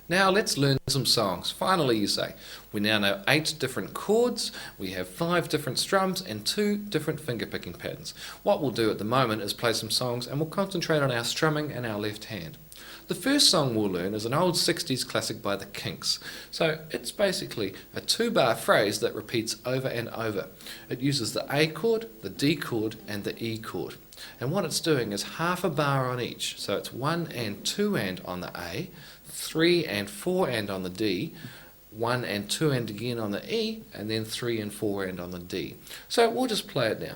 Now let's learn some songs. Finally, you say. We now know 8 different chords, we have 5 different strums and 2 different finger-picking patterns. What we'll do at the moment is play some songs and we'll concentrate on our strumming and our left hand. The first song we'll learn is an old 60s classic by the Kinks. So it's basically a 2-bar phrase that repeats over and over. It uses the A chord, the D chord and the E chord. And what it's doing is half a bar on each. So it's 1 and 2 and on the A, 3 and 4 and on the D, 1 and 2 and again on the E, and then 3 and 4 and on the D. So we'll just play it now.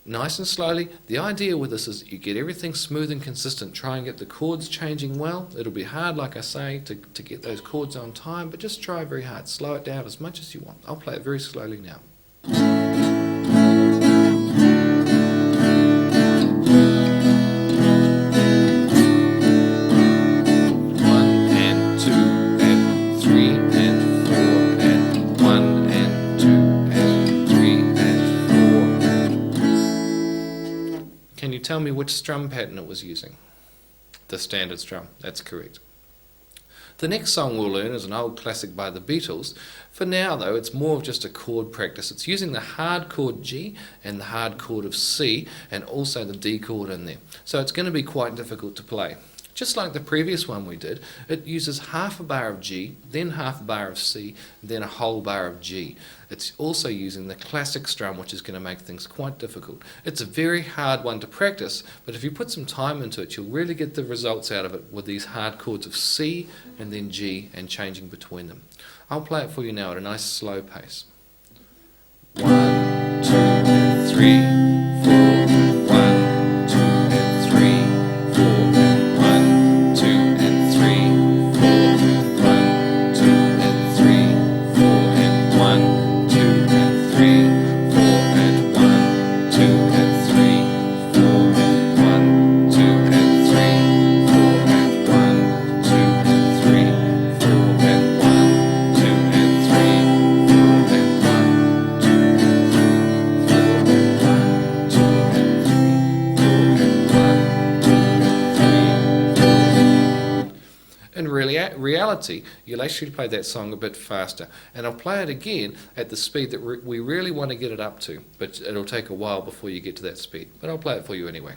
Nice and slowly. The idea with this is you get everything smooth and consistent. Try and get the chords changing well. It'll be hard, like I say, to get those chords on time, but just try very hard. Slow it down as much as you want. I'll play it very slowly now. Can you tell me which strum pattern it was using? The standard strum, that's correct. The next song we'll learn is an old classic by the Beatles. For now though, it's more of just a chord practice. It's using the hard chord G and the hard chord of C and also the D chord in there. So it's going to be quite difficult to play. Just like the previous one we did, it uses half a bar of G, then half a bar of C, then a whole bar of G. It's also using the classic strum, which is going to make things quite difficult. It's a very hard one to practice, but if you put some time into it, you'll really get the results out of it with these hard chords of C and then G and changing between them. I'll play it for you now at a nice slow pace. 1, 2, 3, 4, 1, 2, and 3, 4. In reality, you'll actually play that song a bit faster, and I'll play it again at the speed that we really want to get it up to, but it'll take a while before you get to that speed, but I'll play it for you anyway.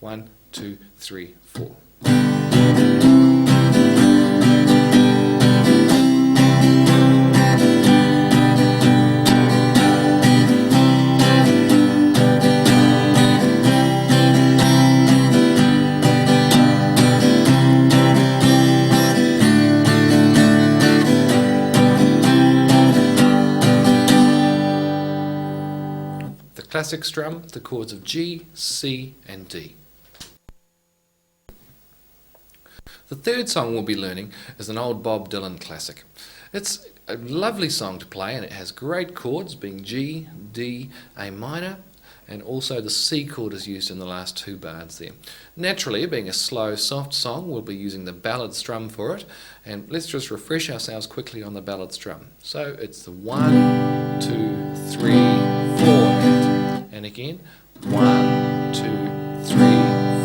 1, 2, 3, 4. Classic strum, the chords of G, C and D. The third song we'll be learning is an old Bob Dylan classic. It's a lovely song to play and it has great chords being G, D, A minor, and also the C chord is used in the last 2 bars there. Naturally, being a slow, soft song, we'll be using the Ballad Strum for it, and let's just refresh ourselves quickly on the Ballad Strum. So it's the 1, 2, 3, 4, and again, 1, 2, 3,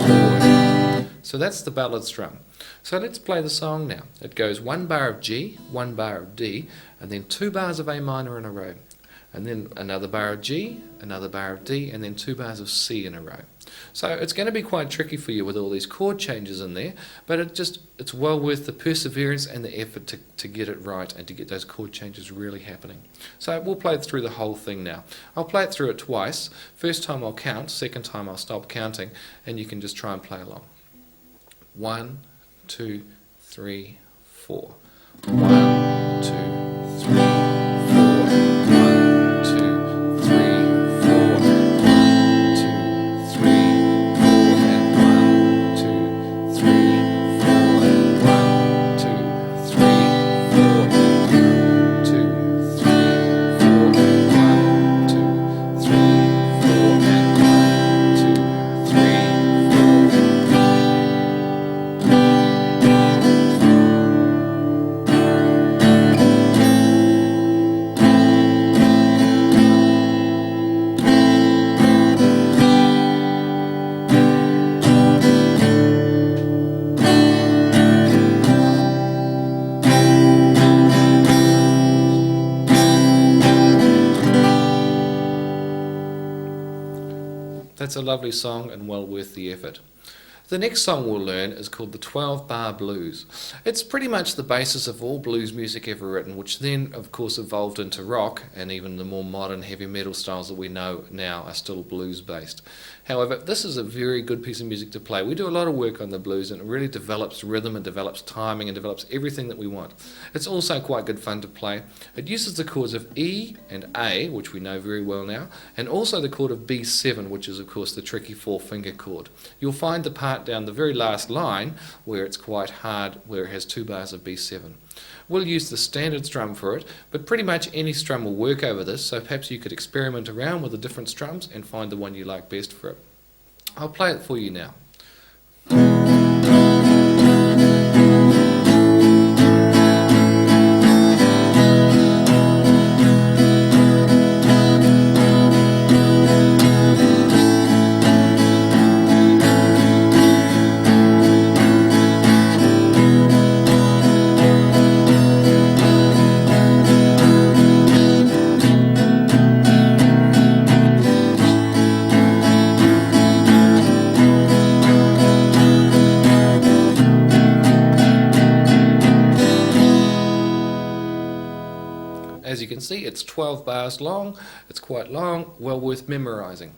4. So that's the Ballad Strum. So let's play the song now. It goes 1 bar of G, 1 bar of D, and then 2 bars of A minor in a row. And then another bar of G, another bar of D, and then 2 bars of C in a row. So it's going to be quite tricky for you with all these chord changes in there, but it's well worth the perseverance and the effort to get it right and to get those chord changes really happening. So we'll play it through the whole thing now. I'll play it through it twice. First time I'll count, second time I'll stop counting, and you can just try and play along. 1, 2, 3, 4. 1, 2, 3, 4. It's a lovely song and well worth the effort. The next song we'll learn is called the 12-bar blues. It's pretty much the basis of all blues music ever written, which then of course evolved into rock, and even the more modern heavy metal styles that we know now are still blues based. However, this is a very good piece of music to play. We do a lot of work on the blues, and it really develops rhythm and develops timing and develops everything that we want. It's also quite good fun to play. It uses the chords of E and A, which we know very well now, and also the chord of B7, which is of course the tricky 4-finger chord. You'll find the part down the very last line where it's quite hard, where it has 2 bars of B7. We'll use the standard strum for it, but pretty much any strum will work over this, so perhaps you could experiment around with the different strums and find the one you like best for it. I'll play it for you now. As you can see, it's 12 bars long, it's quite long, well worth memorizing.